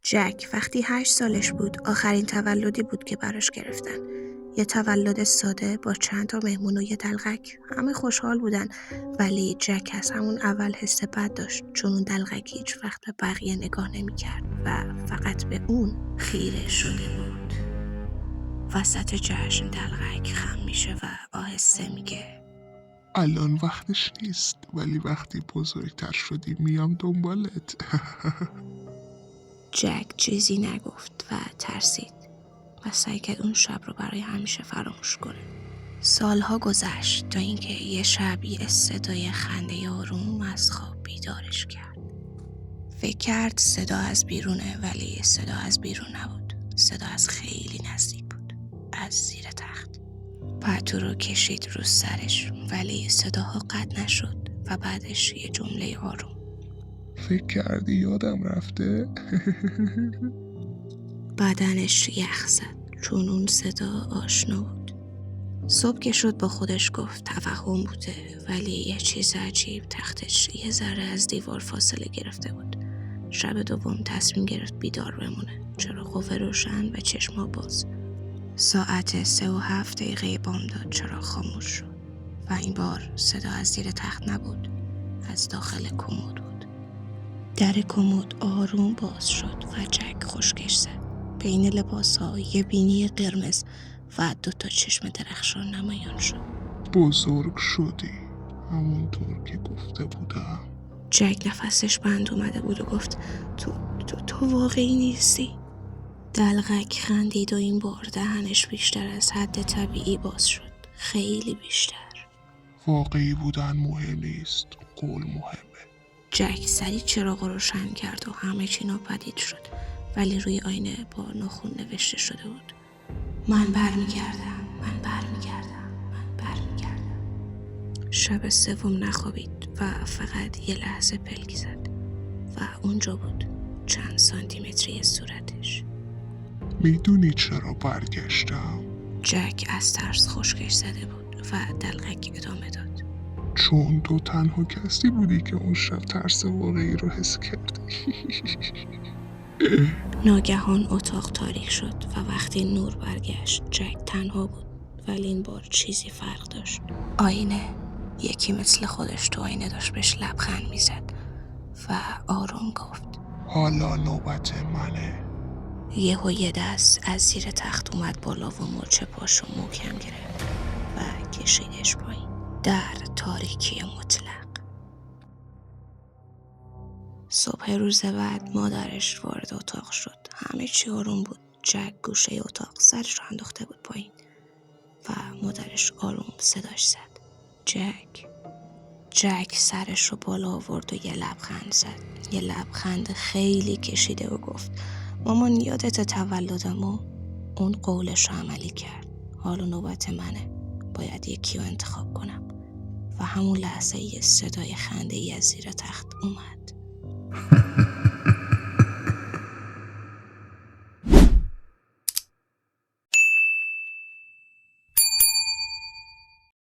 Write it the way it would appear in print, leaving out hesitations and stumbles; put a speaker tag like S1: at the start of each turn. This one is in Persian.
S1: جک وقتی 8 سالش بود آخرین تولدی بود که براش گرفتن. یه تولد ساده با چند تا مهمون و یه دلغک. همه خوشحال بودن ولی جک از همون اول حس بد داشت چون اون دلغک هیچ وقت به بقیه نگاه نمی‌کرد و فقط به اون خیره شده بود. وسط جشن دلغک خم میشه و آهسته میگه
S2: الان وقتش نیست، ولی وقتی بزرگتر شدی میام دنبالت.
S1: جک چیزی نگفت و ترسید و سعی کرد اون شب رو برای همیشه فراموش کنه. سالها گذشت تا اینکه یه شب یه صدای خنده آروم از خواب بیدارش کرد. فکر کرد صدا از بیرونه ولی صدا از بیرون نبود. صدا از خیلی نزدیک بود. از زیر تخت. پتو رو کشید رو سرش ولی صداها قطع نشد و بعدش یه جمله آروم.
S2: فکر کردی یادم رفته؟
S1: بدنش یخ زد چون اون صدا آشنا بود. صبح که شد با خودش گفت توهم بوده ولی یه چیز عجیب تختش یه ذره از دیوار فاصله گرفته بود. شب دوم تصمیم گرفت بیدار بمونه. چراغ روشن و چشما باز. ساعت 3:07 بامداد چراغ خاموش شد و این بار صدا از زیر تخت نبود، از داخل کمد بود. در کمد آروم باز شد و جک خشکش زد. بین لباس‌ها یه بینی قرمز و 2 چشم درخشان نمایان شد.
S2: بزرگ شدی، همونطور که گفته بودم.
S1: جک نفسش بند اومده بود و گفت تو واقعی نیستی؟ دلغک خندید و این بار دهنش بیشتر از حد طبیعی باز شد. خیلی بیشتر.
S2: واقعی بودن مهم نیست، قول مهمه.
S1: جک سریع چراغ رو روشن کرد و همه چی ناپدید شد ولی روی آینه با ناخن نوشته شده بود من برمیگردم. شب سوم نخوابید و فقط یه لحظه پلک زد و اونجا بود، چند سانتیمتری صورتش.
S2: میدونی چرا برگشتم؟
S1: جک از ترس خشکش زده بود و دلغک ادامه داد.
S2: چون تو تنها کسی بودی که اون شب ترس واقعی رو حس کردی.
S1: ناگهان اتاق تاریک شد و وقتی نور برگشت جک تنها بود ولی این بار چیزی فرق داشت. آینه. یکی مثل خودش تو آینه داشت بهش لبخند میزد و آروم گفت
S2: حالا نوبت منه.
S1: یه دست از زیر تخت اومد بالا و مچ پاشو محکم گرفت و کشیدش پایین در تاریکی مطلق. صبح روز بعد مادرش وارد اتاق شد. همه چی آروم بود. جک گوشه اتاق سرش رو انداخته بود پایین و مادرش آروم صداش زد. جک سرش رو بالا آورد و یه لبخند زد. یه لبخند خیلی کشیده و گفت مامان یادت تولدمو؟ اون قولش رو عملی کرد. حالا نوبت منه. باید یکی رو انتخاب کنم. و همون لحظه یه صدای خنده ای از زیر تخت اومد.